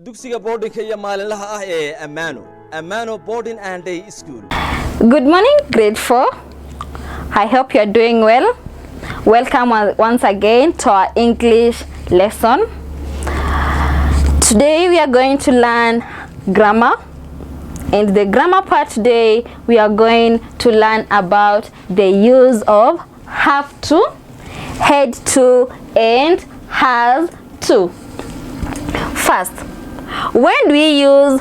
dugsiga boardingka iyo maalinlaha ah ee Amano Boarding and Day School. Good morning, grade 4. I hope you are doing well. Welcome once again to our English lesson. Today we are going to learn grammar. In the grammar part today, we are going to learn about the use of have to, had to, and has to. First, when do we use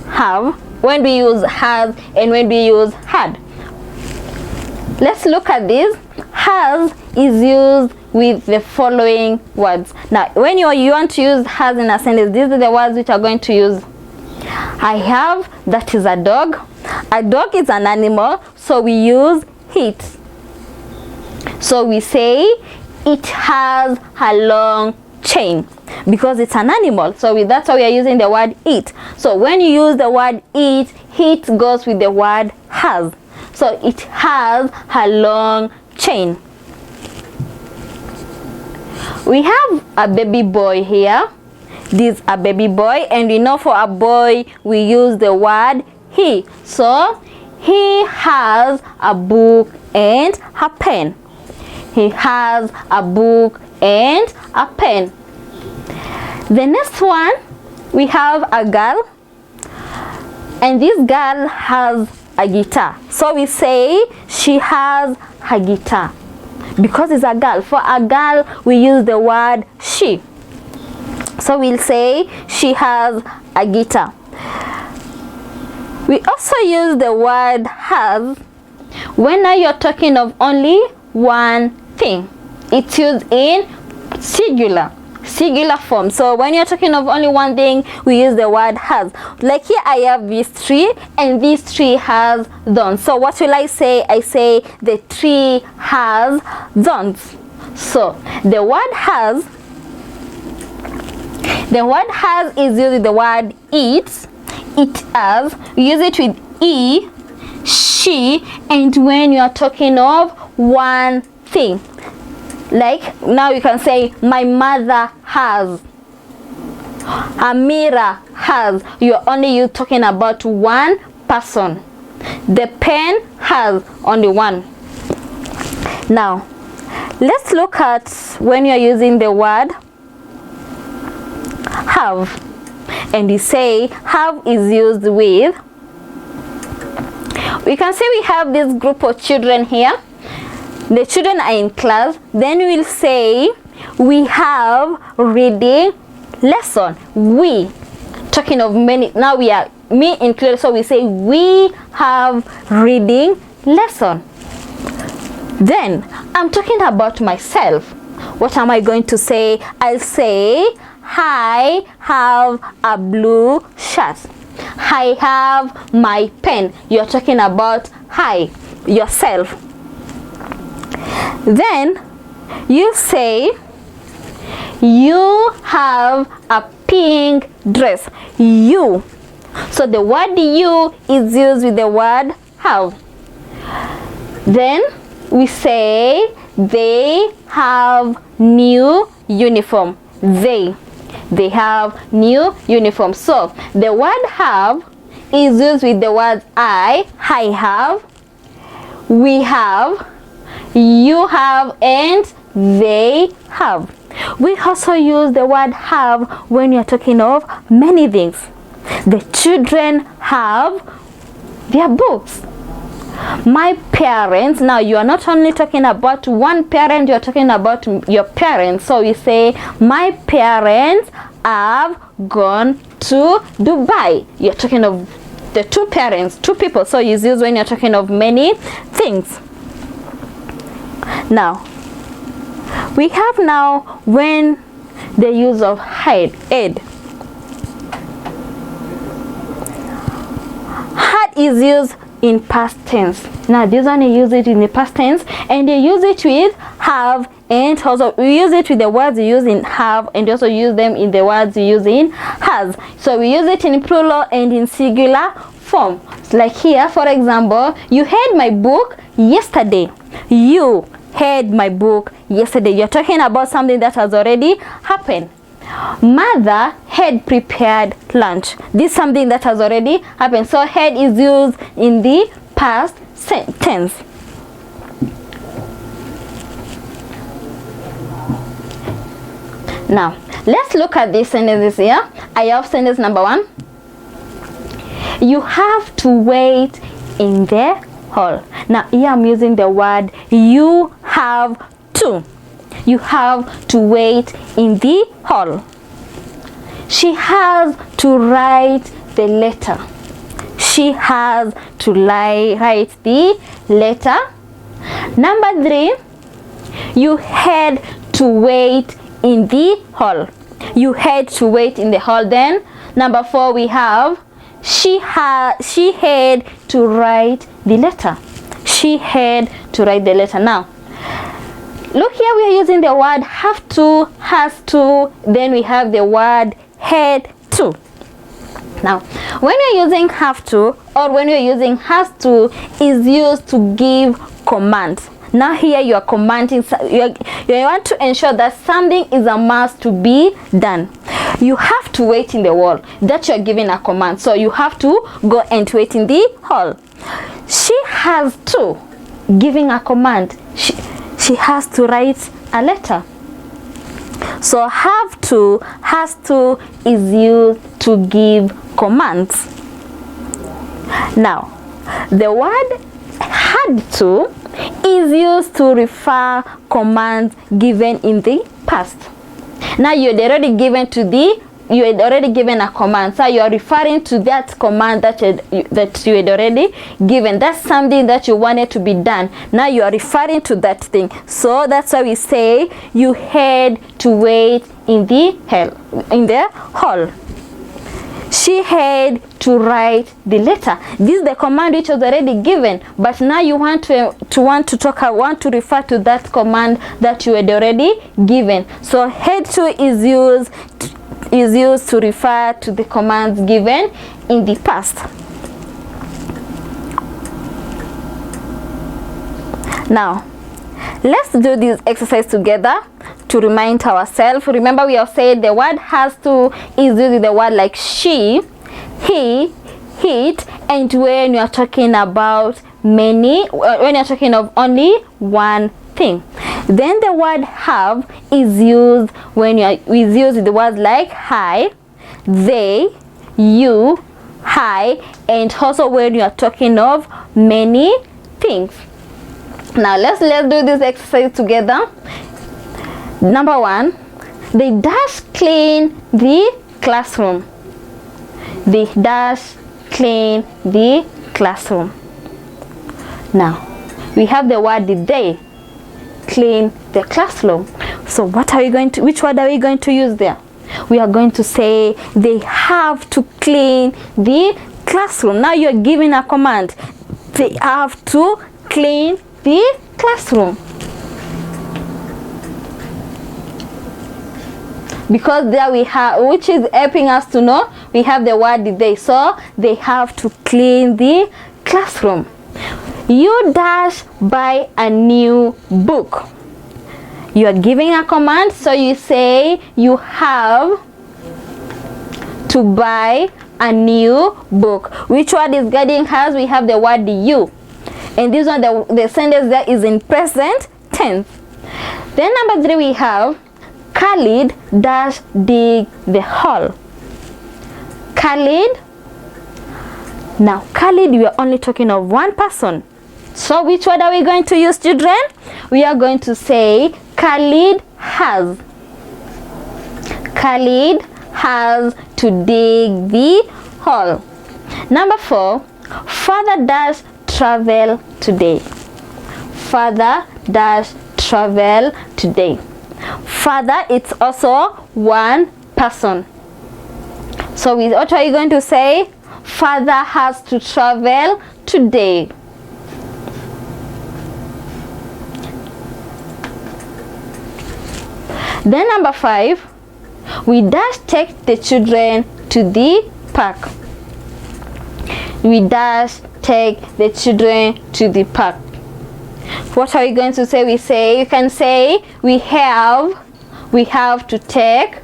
have, when do we use has, and when do we use had? Let's look at this. Has is used with the following words. Now, when you want to use has in a sentence, these are the words which are going to use. I have, that is a dog. A dog is an animal, so we use it. So we say it has a long chain because it's an animal. So that's why we are using the word it. So when you use the word it goes with the word has. So it has a long chain. We have a baby boy here. This is a baby boy, and we know for a boy we use the word he. So he has a book and a pen. He has a book and a pen. The next one, we have a girl, and this girl has a guitar. So we say she has a guitar because it's a girl. For a girl, we use the word she. So we'll say she has a guitar. We also use the word has when now you're talking of only one thing. It's used in singular form. So when you're talking of only one thing, we use the word has. Like here I have this tree, and this tree has thorns. So what will I say? I say the tree has thorns. So the word has is used with the word it has. We use it with e, she, and when you are talking of one thing. Like now you can say my mother has, Amira has. You are only talking about one person. The pen has only one. Now let's look at when you are using the word have, and we say have is used with, we can say we have this group of children here. The children are in class. Then we'll say we have reading lesson. We, talking of many, now we are me included, so we say we have reading lesson. Then I'm talking about myself. What am I going to say? I'll say I have a blue shirt. I have my pen. You're talking about I, yourself. Then you say you have a pink dress. You. So the word you is used with the word have. Then we say they have new uniform. They have new uniform. So the word have is used with the words I have, we have, you have, and they have. We also use the word have when you're talking of many things. The children have their books. My parents, now you are not only talking about one parent, you're talking about your parents. So we say my parents have gone to Dubai. You're talking of the two parents, two people. So it's used when you're talking of many things. Now we have now when the use of had is used in past tense. Now this one you use it in the past tense, and they use it with have, and also we use it with the words you use in have, and also use them in the words you use in has. So we use it in plural and in singular form. Like here, for example, you had my book yesterday. You had my book yesterday. You're talking about something that has already happened. Mother had prepared lunch. This is something that has already happened. So had is used in the past tense. Now, let's look at these sentences here. I have sentence number 1. You have to wait in the hall. Now, here I'm using the word you have to. You have to wait in the hall. She has to write the letter. She has to write the letter. Number 3, you had to wait in the hall. You had to wait in the hall. Then number 4, we have she had to write the letter. She had to write the letter. Now look here, we are using the word have to, has to, then we have the word had to. Now when you're using have to or when you're using has to, is used to give commands. Now here you are commanding, you want to ensure that something is a must to be done. You have to wait in the hall. That you are giving a command. So you have to go and wait in the hall. She has to, giving a command. She has to write a letter. So have to, has to is used to give commands. Now the word had to is used to refer commands given in the past. Now you had already given a command, so you are referring to that command that you had already given. That's something that you wanted to be done. Now you are referring to that thing. So that's why we say you had to wait in the hall. She had to write the letter. This is the command which was already given, but now you want to refer to that command that you had already given. So had to is used to refer to the commands given in the past. Now let's do this exercise together to remind ourselves. Remember, we have said the word has to is used with the word like she, he, it, and when you are talking about many, when you're talking of only one thing. Then the word have is used when is used with the words like I, they, you, I, and also when you are talking of many things. Now let's do this exercise together. Number 1, they dash clean the classroom. They dash clean the classroom. Now we have the word did they clean the classroom. So which word are we going to use there? We are going to say they have to clean the classroom. Now you are giving a command. They have to clean the classroom. Because there we have, which is helping us to know, we have the word did they. So they have to clean the classroom. You dash buy a new book. You are giving a command, so you say you have to buy a new book. Which word is guiding us? We have the word you. And this one, the sentence there is in present tense. Then number 3 we have Khalid dash dig the hole. Khalid. Now Khalid, we are only talking of one person. So which word are we going to use, children? We are going to say Khalid has. Khalid has to dig the hole. Number 4, father dash travel today. Father dash travel today. Father, it's also one person. So what are you going to say? Father has to travel today. Then number 5, we dash take the children to the park. We dash take the children to the park. What are we going to say? You can say we have to take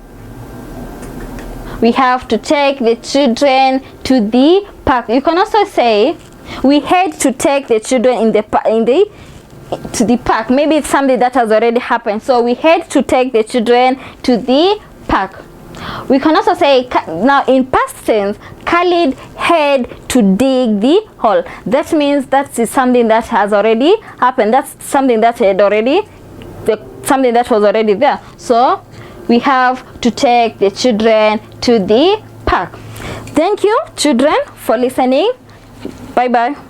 We have to take the children to the park. You can also say we had to take the children to the park. Maybe it's something that has already happened. So we had to take the children to the park. We can also say, now in past tense, Khalid had to dig the hole. That means that is something that has already happened. That's something that had already, something that was already there. So we have to take the children to the park. Thank you, children, for listening. Bye bye.